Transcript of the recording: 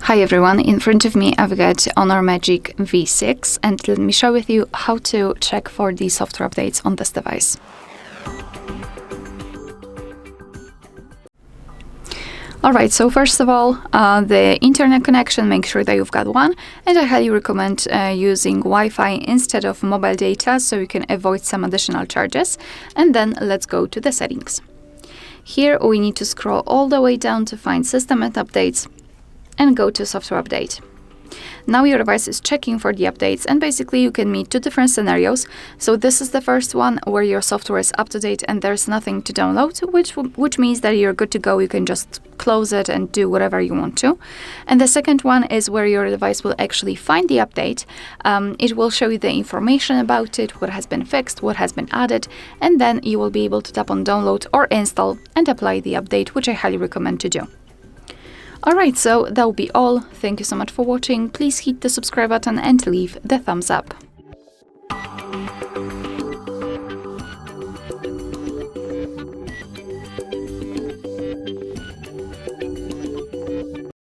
Hi everyone, in front of me I've got Honor Magic V6 and let me share with you how to check for the software updates on this device. Alright, so first of all, the internet connection, make sure that you've got one, and I highly recommend using Wi-Fi instead of mobile data so you can avoid some additional charges. And then let's go to the settings. Here we need to scroll all the way down to find System and Updates and go to Software Update. Now your device is checking for the updates, and basically you can meet two different scenarios. So this is the first one where your software is up to date and there's nothing to download, which means that you're good to go. You can just close it and do whatever you want to. And the second one is where your device will actually find the update. It will show you the information about it, what has been fixed, what has been added, and then you will be able to tap on download or install and apply the update, which I highly recommend to do. Alright, so that will be all. Thank you so much for watching. Please hit the subscribe button and leave the thumbs up.